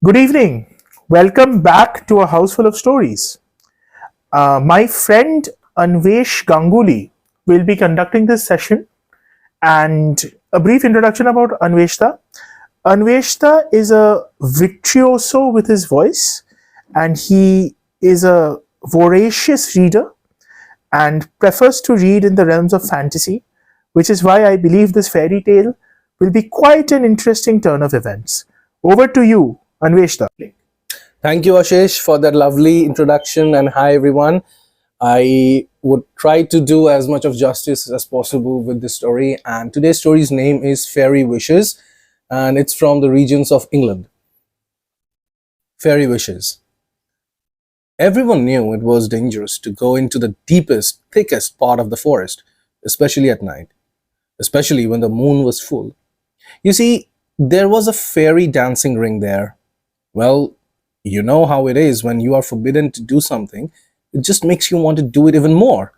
Good evening. Welcome back to a house full of stories. My friend Anwesh Ganguli will be conducting this session, and a brief introduction about Anveshta. Anveshta is a virtuoso with his voice, and he is a voracious reader and prefers to read in the realms of fantasy, which is why I believe this fairy tale will be quite an interesting turn of events. Over to you, Anveshta. Thank you, Ashish, for that lovely introduction. And hi, everyone. I would try to do as much of justice as possible with this story. And today's story's name is Fairy Wishes, and it's from the regions of England. Fairy Wishes. Everyone knew it was dangerous to go into the deepest, thickest part of the forest, especially at night, especially when the moon was full. You see, there was a fairy dancing ring there. Well, you know how it is when you are forbidden to do something, it just makes you want to do it even more.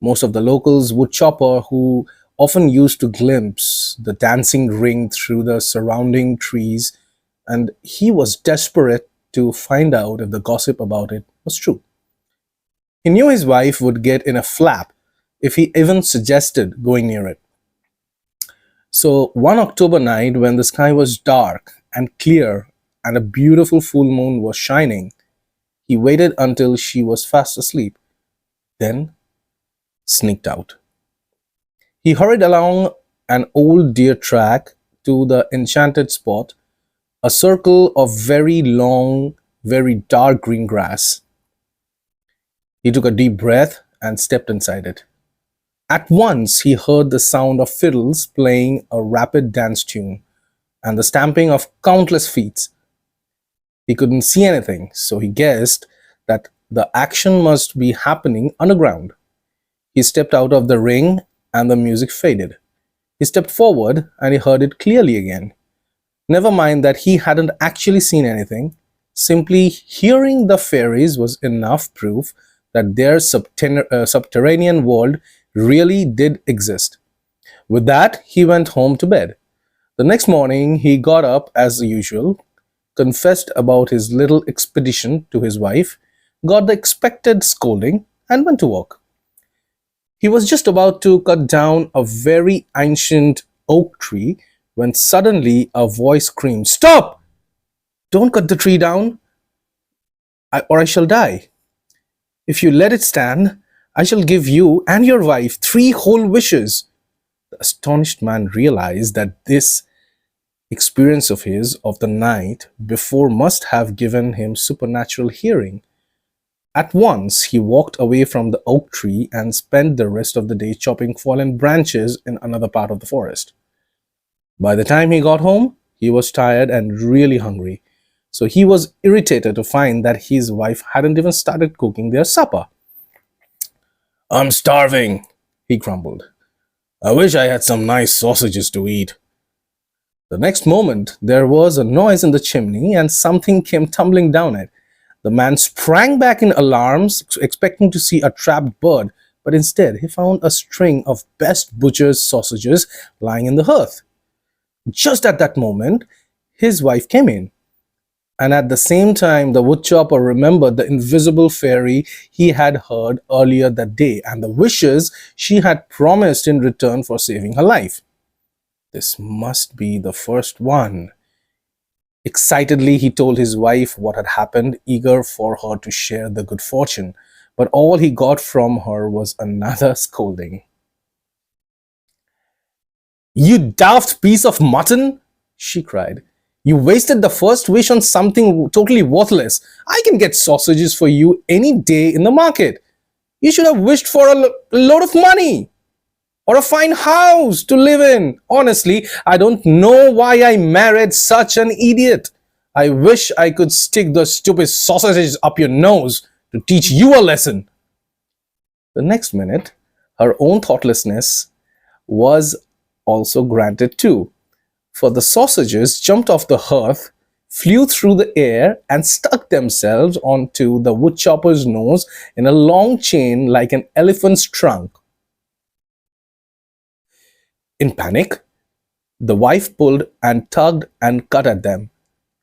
Most of the locals would chopper who often used to glimpse the dancing ring through the surrounding trees, and he was desperate to find out if the gossip about it was true. He knew his wife would get in a flap if he even suggested going near it. So one October night, when the sky was dark and clear and a beautiful full moon was shining, he waited until she was fast asleep, then sneaked out. He hurried along an old deer track to the enchanted spot, a circle of very long, very dark green grass. He took a deep breath and stepped inside it. At once he heard the sound of fiddles playing a rapid dance tune and the stamping of countless feet. He couldn't see anything, so he guessed that the action must be happening underground. He stepped out of the ring and the music faded. He stepped forward and he heard it clearly again. Never mind that he hadn't actually seen anything. Simply hearing the fairies was enough proof that their subterranean world really did exist. With that, he went home to bed. The next morning, he got up as usual, confessed about his little expedition to his wife, got the expected scolding, and went to work. He was just about to cut down a very ancient oak tree when suddenly a voice screamed, "Stop! Don't cut the tree down, or I shall die. If you let it stand, I shall give you and your wife 3 whole wishes." The astonished man realized that this experience of his of the night before must have given him supernatural hearing. At once he walked away from the oak tree and spent the rest of the day chopping fallen branches in another part of the forest. By the time he got home, he was tired and really hungry, so he was irritated to find that his wife hadn't even started cooking their supper. "I'm starving," he grumbled. "I wish I had some nice sausages to eat." The next moment, there was a noise in the chimney and something came tumbling down it. The man sprang back in alarm, expecting to see a trapped bird, but instead he found a string of best butcher's sausages lying in the hearth. Just at that moment, his wife came in. And at the same time, the woodchopper remembered the invisible fairy he had heard earlier that day and the wishes she had promised in return for saving her life. This must be the first one. Excitedly, he told his wife what had happened, eager for her to share the good fortune. But all he got from her was another scolding. "You daft piece of mutton!" she cried. "You wasted the first wish on something totally worthless. I can get sausages for you any day in the market. You should have wished for a load of money or a fine house to live in. Honestly, I don't know why I married such an idiot. I wish I could stick those stupid sausages up your nose to teach you a lesson." The next minute, her own thoughtlessness was also granted too, for the sausages jumped off the hearth, flew through the air, and stuck themselves onto the woodchopper's nose in a long chain like an elephant's trunk. In panic, the wife pulled and tugged and cut at them.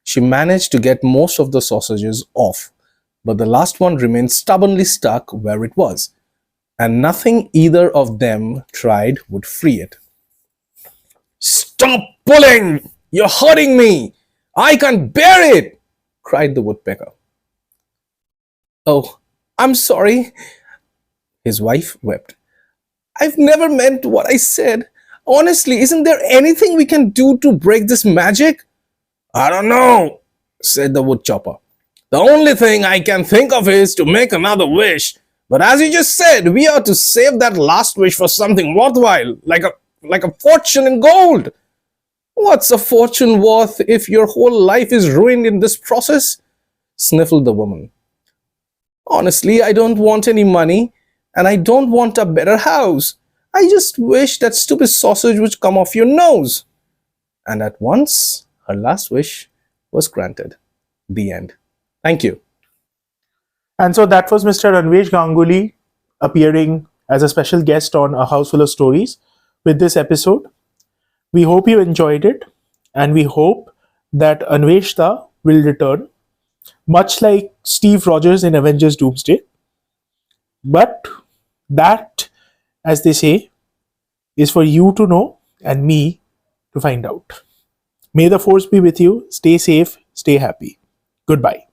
She managed to get most of the sausages off, but the last one remained stubbornly stuck where it was, and nothing either of them tried would free it. "Stop pulling! You're hurting me! I can't bear it!" cried the woodpecker. "Oh, I'm sorry," his wife wept. "I've never meant what I said. Honestly, isn't there anything we can do to break this magic?" "I don't know," said the woodchopper. "The only thing I can think of is to make another wish. But as you just said, we ought to save that last wish for something worthwhile, like a fortune in gold." "What's a fortune worth if your whole life is ruined in this process?" sniffled the woman. "Honestly, I don't want any money, and I don't want a better house. I just wish that stupid sausage would come off your nose." And at once, her last wish was granted. The end. Thank you. And so that was Mr. Anwesh Ganguli appearing as a special guest on A House Full of Stories with this episode. We hope you enjoyed it, and we hope that Anveshta will return, much like Steve Rogers in Avengers Doomsday. But that, as they say, is for you to know and me to find out. May the force be with you. Stay safe, stay happy. Goodbye.